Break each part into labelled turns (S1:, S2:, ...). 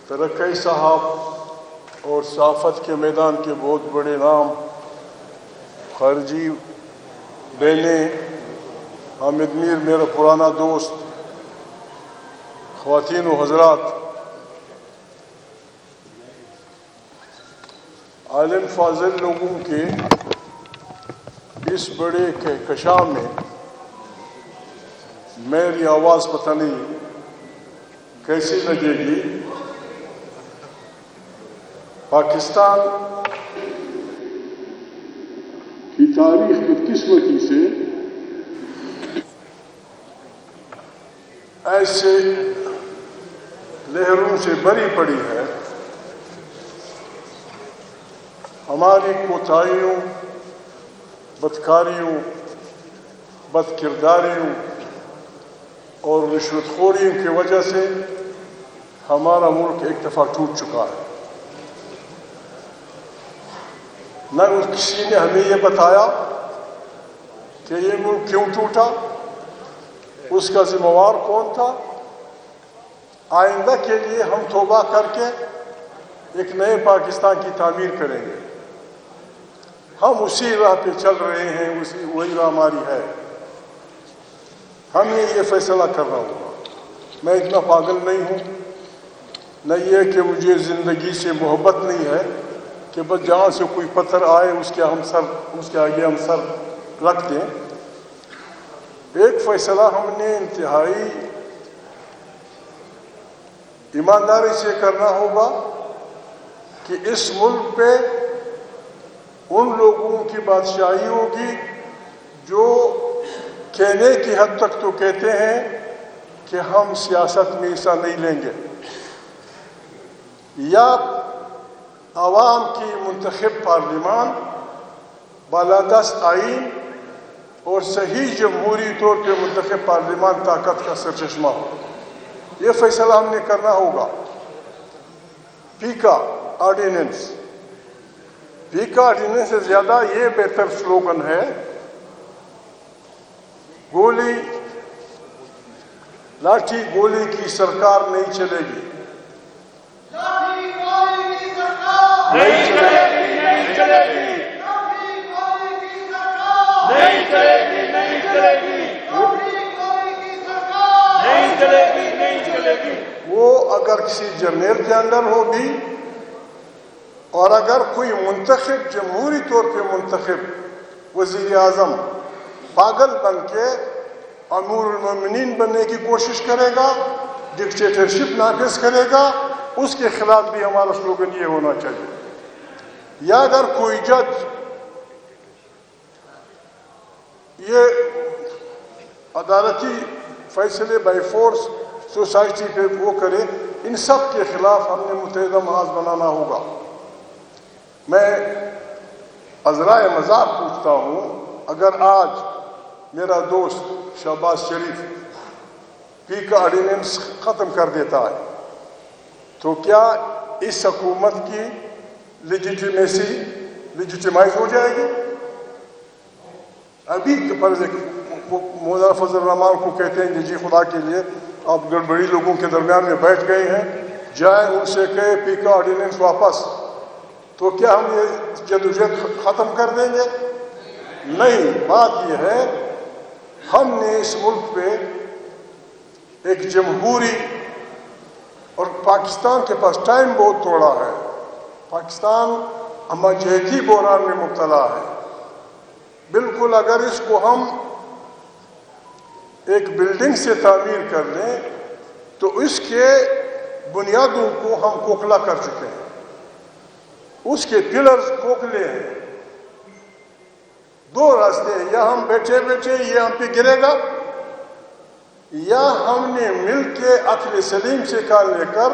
S1: ترقی صاحب اور صحافت کے میدان کے بہت بڑے نام خارجی بہنیں، حامد میر میرا پرانا دوست، خواتین و حضرات، عالم فاضل لوگوں کے اس بڑے کہکشاں میں میری آواز پتہ نہیں کیسی لگے گی۔ پاکستان کی تاریخ بدقسمتی سے ایسے لہروں سے بھری پڑی ہے۔ ہماری کوتاہیوں، بدکاریوں، بد کرداریوں اور رشوت خوریوں کی وجہ سے ہمارا ملک ایک دفعہ ٹوٹ چکا ہے۔ نہ کسی نے ہمیں یہ بتایا کہ یہ ملک کیوں ٹوٹا، اس کا ذمہ وار کون تھا۔ آئندہ کے لیے ہم توبہ کر کے ایک نئے پاکستان کی تعمیر کریں گے۔ ہم اسی راہ پہ چل رہے ہیں، وہی راہ ہماری ہے۔ ہمیں یہ فیصلہ کرنا ہوگا۔ میں اتنا پاگل نہیں ہوں، نہ یہ کہ مجھے زندگی سے محبت نہیں ہے کہ بس جہاں سے کوئی پتھر آئے اس کے آگے ہم سر رکھ دیں۔ ایک فیصلہ ہم نے انتہائی ایمانداری سے کرنا ہوگا کہ اس ملک پہ ان لوگوں کی بادشاہی ہوگی جو کہنے کی حد تک تو کہتے ہیں کہ ہم سیاست میں حصہ نہیں لیں گے، یا عوام کی منتخب پارلیمان، بالادست آئین اور صحیح جمہوری طور پہ منتخب پارلیمان طاقت کا سرچشمہ ہو۔ یہ فیصلہ ہم نے کرنا ہوگا۔ پیکا آرڈیننس سے زیادہ یہ بہتر سلوگن ہے، گولی لاٹھی گولی کی سرکار نہیں چلے گی، نہیں چلے گی، نہیں چلے گی، نہیں چلے گی، نہیں چلے گی، نہیں چلے گی، نہیں چلے گی۔ وہ اگر کسی جرنیل کے اندر ہوگی اور اگر کوئی منتخب جمہوری طور پہ منتخب وزیر اعظم پاگل بن کے امیر المومنین بننے کی کوشش کرے گا، ڈکٹیٹرشپ نافذ کرے گا، اس کے خلاف بھی ہمارا سلوگن یہ ہونا چاہیے۔ یا اگر کوئی جج یہ عدالتی فیصلے بائی فورس سوسائٹی پہ وہ کرے، ان سب کے خلاف ہم نے متحدہ محاذ بنانا ہوگا۔ میں عذرائے مذاق پوچھتا ہوں، اگر آج میرا دوست شہباز شریف پی کا آرڈیننس ختم کر دیتا ہے تو کیا اس حکومت کی لیجیٹیمائز ہو جائے گی؟ ابھی مولانا فضل الرحمان کو کہتے ہیں کہ جی خدا کے لیے آپ گڑبڑی لوگوں کے درمیان میں بیٹھ گئے ہیں، جائیں ان سے کہے پی کا آرڈیننس واپس، تو کیا ہم یہ جدوجہد ختم کر دیں گے؟ نہیں۔ بات یہ ہے ہم نے اس ملک پہ ایک جمہوری، اور پاکستان کے پاس ٹائم بہت تھوڑا ہے، پاکستان جہتی بحران میں مبتلا ہے۔ بالکل اگر اس کو ہم ایک بلڈنگ سے تعمیر کر لیں تو اس کے بنیادوں کو ہم کھوکھلا کر چکے ہیں، اس کے پلرز کھوکھلے ہیں۔ دو راستے ہیں، یا ہم بیٹھے بیٹھے یہ ہم پہ گرے گا، یا ہم نے مل کے عقل سلیم سے کام لے کر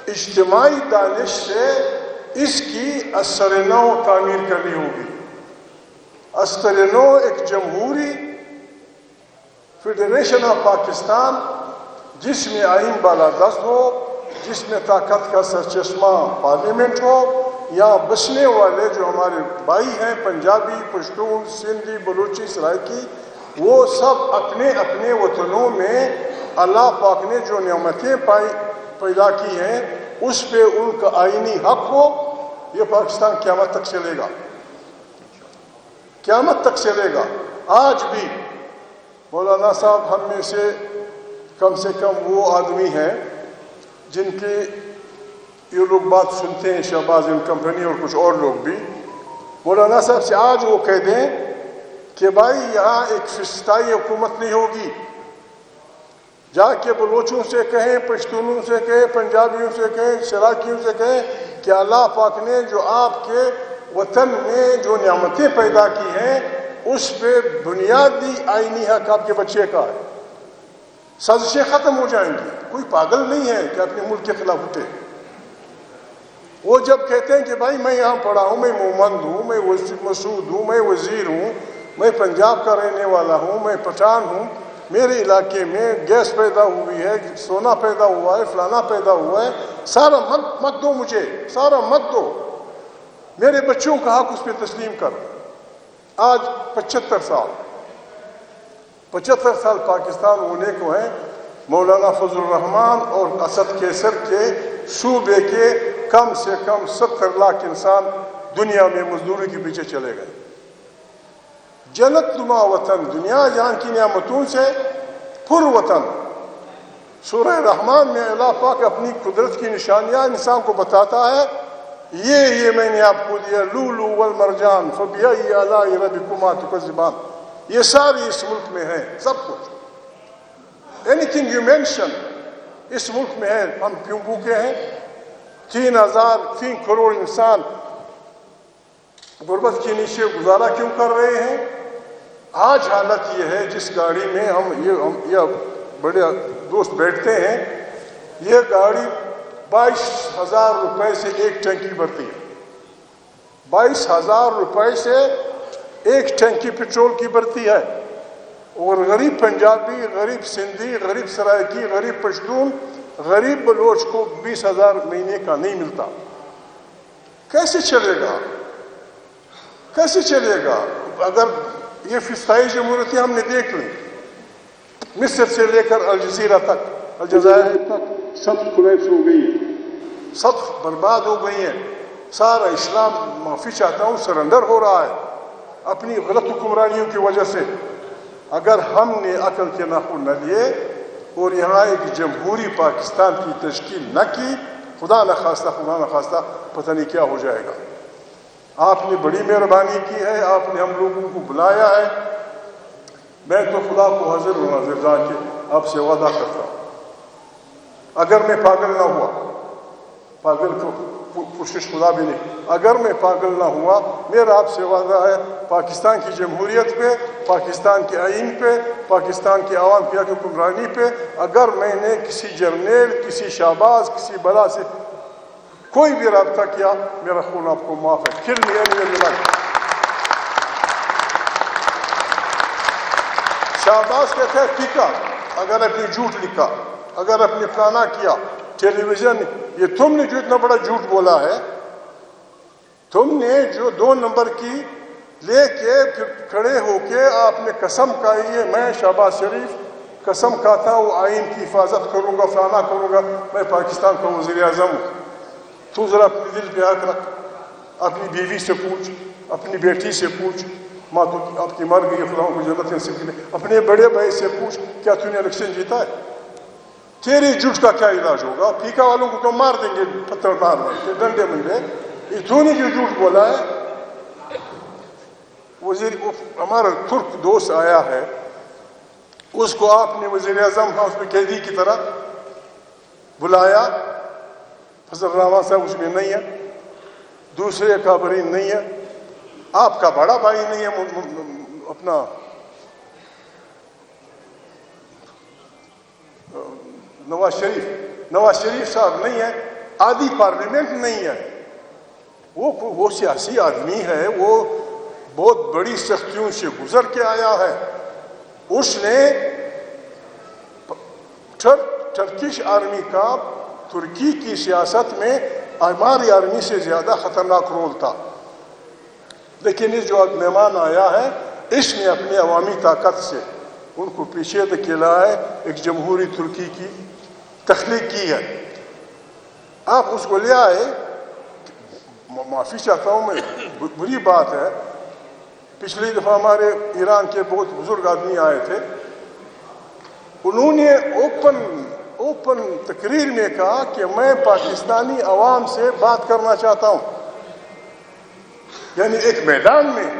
S1: اجتماعی دانش سے اس کی اثر نو تعمیر کرنی ہوگی۔ اثر نو ایک جمہوری فیڈریشن آف پاکستان جس میں آئین بالادست ہو، جس میں طاقت کا سرچشمہ پارلیمنٹ ہو، یہاں بسنے والے جو ہمارے بھائی ہیں، پنجابی، پشتون، سندھی، بلوچی، سرائکی، وہ سب اپنے اپنے وطنوں میں اللہ پاک نے جو نعمتیں پیدا کی ہیں اس پہ ان کا آئینی حق ہو، یہ پاکستان قیامت تک چلے گا، قیامت تک چلے گا۔ آج بھی مولانا صاحب ہم میں سے کم وہ آدمی ہیں جن کے یہ لوگ بات سنتے ہیں، شہباز ان کمپنی اور کچھ اور لوگ بھی، مولانا صاحب سے آج وہ کہہ دیں کہ بھائی یہاں ایک فسطائی حکومت نہیں ہوگی، جا کے بلوچوں سے کہیں، پشتونوں سے کہیں، پنجابیوں سے کہیں، سراکیوں سے کہیں کہ اللہ پاک نے جو آپ کے وطن میں جو نعمتیں پیدا کی ہیں اس پہ بنیادی آئینی حق آپ کے بچے کا ہے، سازشیں ختم ہو جائیں گی۔ کوئی پاگل نہیں ہے کہ اپنے ملک کے خلاف اٹھے۔ وہ جب کہتے ہیں کہ بھائی میں یہاں پڑھا ہوں، میں مومند ہوں، میں مسعود ہوں، میں وزیر ہوں، میں پنجاب کا رہنے والا ہوں، میں پٹھان ہوں، میرے علاقے میں گیس پیدا ہوئی ہے، سونا پیدا ہوا ہے، فلانا پیدا ہوا ہے، سارا مت دو مجھے، سارا مت دو، میرے بچوں کا حق اس پہ تسلیم کر۔ آج 75 سال پاکستان ہونے کو ہیں، مولانا فضل الرحمان اور اسد کیسر کے صوبے کے کم سے کم 70 لاکھ انسان دنیا میں مزدوری کے پیچھے چلے گئے۔ جنت نما وطن، دنیا جہاں کی نعمتوں سے پر وطن۔ سورہ رحمان میں اللہ پاک اپنی قدرت کی نشانیاں انسان کو بتاتا ہے، یہ میں نے آپ کو دیا، لولو والمرجان فبأي آلاء ربكما تكذبان، یہ ساری اس ملک میں ہے، سب کچھ اینی تھنگ یو مینشن اس ملک میں ہے۔ ہم کیوں بھوکے ہیں؟ 3 کروڑ انسان غربت کے نیچے گزارا کیوں کر رہے ہیں؟ آج حالت یہ ہے، جس گاڑی میں ہم بڑے دوست بیٹھتے ہیں، یہ گاڑی 22,000 روپے سے ایک ٹینکی بھرتی ہے، 22,000 روپے سے ایک ٹینکی پیٹرول کی بھرتی ہے، اور غریب پنجابی، غریب سندھی، غریب سرائکی، غریب پشتون، غریب بلوچ کو 20,000 مہینے کا نہیں ملتا۔ کیسے چلے گا؟ کیسے چلے گا؟ اگر یہ فسطائی جمہوریتیں ہم نے دیکھ لی، مصر سے لے کر الجزیرہ تک، الجزائر تک، سب کولیپس ہو گئی ہے، سب برباد ہو گئی ہیں، سارا اسلام معافی چاہتا ہوں سرنڈر ہو رہا ہے اپنی غلط حکمرانیوں کی وجہ سے۔ اگر ہم نے عقل کے ناخن نہ لیے اور یہاں ایک جمہوری پاکستان کی تشکیل نہ کی، خدا نخواستہ پتہ نہیں کیا ہو جائے گا۔ آپ نے بڑی مہربانی کی ہے، آپ نے ہم لوگوں کو بلایا ہے، میں تو خدا کو حاضر و ناظر جا کے آپ سے وعدہ کرتا ہوں، اگر میں پاگل نہ ہوا، پاگل کو کوشش خدا بھی نہیں، اگر میں پاگل نہ ہوا، میرا آپ سے وعدہ ہے پاکستان کی جمہوریت پہ، پاکستان کے آئین پہ، پاکستان کے عوام کی حکمرانی پہ اگر میں نے کسی جرنیل، کسی شہباز، کسی بلا سے کوئی بھی رابطہ کیا، میرا خون آپ کو معاف ہے۔ کل میں شہباز کہتے ہیں ٹھیکا، اگر اپنی جھوٹ لکھا، اگر اپنے فلانا کیا، ٹیلی ویژن، یہ تم نے جو اتنا بڑا جھوٹ بولا ہے، تم نے جو 2 نمبر کی لے کے پھر کھڑے ہو کے آپ نے قسم کھائی ہے، میں شہباز شریف قسم کھاتا ہوں آئین کی حفاظت کروں گا، فلانا کروں گا، میں پاکستان کا وزیر اعظم ہوں۔ تو ذرا اپنے دل پہ آگ رکھ، اپنی بیوی سے پوچھ، اپنی بیٹی سے پوچھ، ماں تو آپ کی مر گئی، فلاں کو جنت نصیب کی نہیں، اپنے بڑے بھائی سے پوچھ، کیا تو نے الیکشن جیتا ہے؟ تیری جھوٹ کا کیا علاج ہوگا؟ پھیکا والوں کو تو مار دیں گے پتھر مار کے ڈنڈے منڈے، یہ تو نے جو جھوٹ بولا ہے۔ ہمارا ترک دوست آیا ہے، اس کو آپ نے وزیر اعظم ہاؤس میں قیدی کی طرح بلایا، فضل الرحمان صاحب اس میں نہیں ہے، دوسرے کابرین نہیں ہے، آپ کا بڑا بھائی نہیں ہے، اپنا نواز شریف صاحب نہیں ہے، آدھی پارلیمنٹ نہیں ہے، وہ سیاسی آدمی ہے، وہ بہت بڑی سختیوں سے گزر کے آیا ہے، اس نے ٹرکش آرمی کا ترکی کی سیاست میں ہماری آرمی سے زیادہ خطرناک رول تھا، لیکن اس جو مہمان آیا ہے اس نے اپنی عوامی طاقت سے ان کو پیچھے دھکیلا ہے، ایک جمہوری ترکی کی تخلیق کی ہے۔ آپ اس کو لے آئے. معافی چاہتا ہوں میں, بری بات ہے. پچھلی دفعہ ہمارے ایران کے بہت بزرگ آدمی آئے تھے, انہوں نے اوپن تقریر میں کہا کہ میں پاکستانی عوام سے بات کرنا چاہتا ہوں. یعنی ایک میدان میں,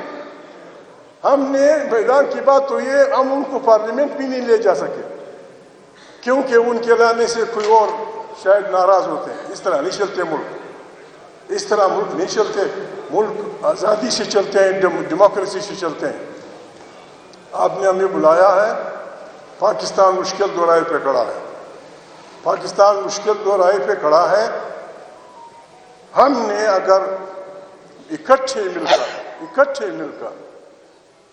S1: ہم نے میدان کی بات تو یہ, ہم ان کو پارلیمنٹ بھی نہیں لے جا سکے کیونکہ ان کے لانے سے کوئی اور شاید ناراض ہوتے ہیں. اس طرح نہیں چلتے ملک, اس طرح ملک نہیں چلتے. ملک آزادی سے چلتے ہیں, ڈیموکریسی سے چلتے ہیں. آپ نے ہمیں بلایا ہے, پاکستان مشکل دورائے پہ کھڑا ہے. پاکستان مشکل دورائے پہ کھڑا ہے. ہم نے اگر اکٹھے مل کر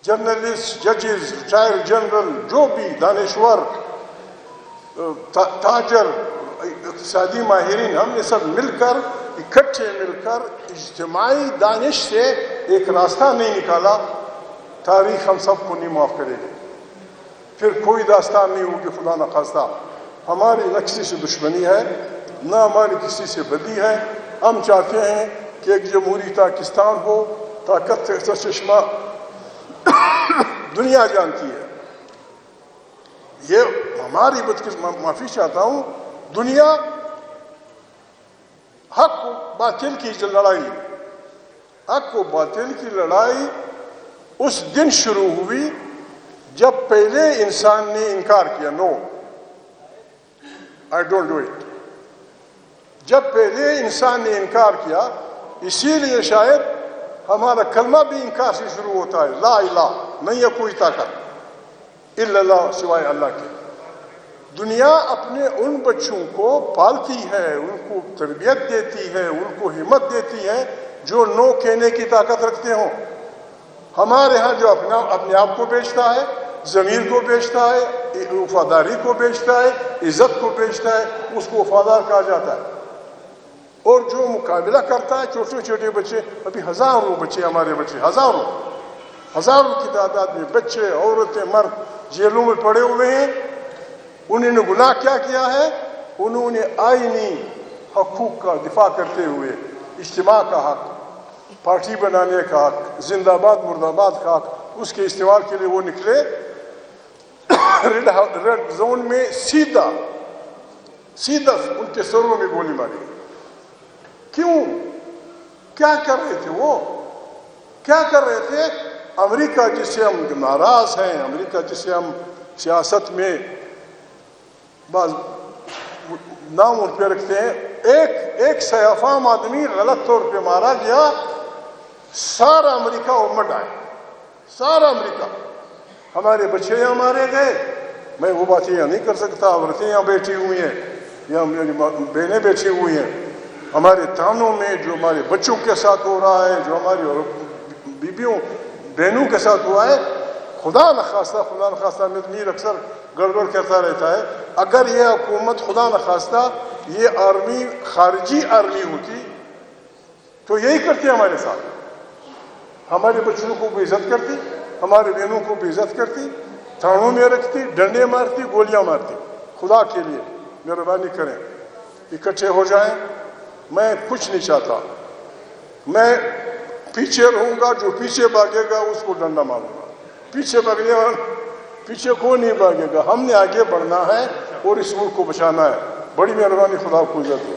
S1: جرنلسٹ, ججز, ریٹائر جنرل, جو بھی دانشور, تاجر, اقتصادی ماہرین, ہم نے سب مل کر اکٹھے مل کر اجتماعی دانش سے ایک راستہ نہیں نکالا, تاریخ ہم سب کو نہیں معاف کرے گی. پھر کوئی داستان نہیں ہوگی خدا نخواستہ. ہماری نہ کسی سے دشمنی ہے, نہ ہماری کسی سے بدی ہے. ہم چاہتے ہیں کہ ایک جمہوری پاکستان ہو, طاقت کا چشمہ دنیا جانتی ہے. یہ ہماری معافی چاہتا ہوں, دنیا حق و باطل کی لڑائی, حق و باطل کی لڑائی اس دن شروع ہوئی جب پہلے انسان نے انکار کیا, نو آئی ڈونٹ ڈو اٹ. جب پہلے انسان نے انکار کیا, اسی لیے شاید ہمارا کلمہ بھی انکار سے شروع ہوتا ہے. لا الہ, نہیں ہے کوئی طاقت الا اللہ, سوائے اللہ کے. دنیا اپنے ان بچوں کو پالتی ہے, ان کو تربیت دیتی ہے, ان کو ہمت دیتی ہے جو نو کہنے کی طاقت رکھتے ہوں. ہمارے ہاں جو اپنے آپ کو بیچتا ہے, ضمیر کو بیچتا ہے, وفاداری کو بیچتا ہے, عزت کو بیچتا ہے, اس کو وفادار کہا جاتا ہے. اور جو مقابلہ کرتا ہے, چھوٹے چھوٹے بچے, ابھی ہزاروں بچے, ہمارے بچے ہزاروں کی تعداد میں بچے, عورتیں, مرد جیلوں میں پڑے ہوئے ہیں. انہوں نے گناہ کیا کیا ہے؟ انہوں نے آئینی حقوق کا دفاع کرتے ہوئے اجتماع کا حق, پارٹی بنانے کا حق, زندہ باد مرد آباد کا حق, اس کے استعمال کے لیے وہ نکلے ریڈ زون میں, سیدھا ان کے سروں میں گولی ماری. کیوں؟ کیا کر رہے تھے وہ؟ کیا کر رہے تھے؟ امریکہ جس سے ہم ناراض ہیں, امریکہ جس سے ہم سیاست میں بعض نام ان پہ رکھتے ہیں, ایک سیافام آدمی غلط طور پہ مارا گیا, سارا امریکہ امٹ آئے, سارا امریکہ. ہمارے بچے یہاں مارے گئے, میں وہ بات یہاں نہیں کر سکتا. عورتیں یہاں بیٹھی ہوئی ہیں, یہاں بہنیں بیٹھی ہوئی ہیں. ہمارے تانوں میں جو ہمارے بچوں کے ساتھ ہو رہا ہے, جو ہماری بیویوں بہنوں کے ساتھ ہوا ہے, خدا نخواستہ میر اکثر گڑبڑ کرتا رہتا ہے. اگر یہ حکومت خدا نخواستہ یہ آرمی خارجی آرمی ہوتی تو یہی کرتی ہمارے ساتھ. ہمارے بچوں کو بھی عزت کرتی, ہمارے بہنوں کو بھی عزت کرتی, تھانوں میں رکھتی, ڈنڈے مارتی, گولیاں مارتی. خدا کے لیے مہربانی کریں, اکٹھے ہو جائیں. میں کچھ نہیں چاہتا, میں پیچھے رہوں گا, جو پیچھے بھاگے گا اس کو ڈنڈا ماروں گا. پیچھے بھاگنے والا پیچھے کو نہیں بھاگے گا. ہم نے آگے بڑھنا ہے اور اس ملک کو بچانا ہے. بڑی مہربانی, خدا کو عزت دو.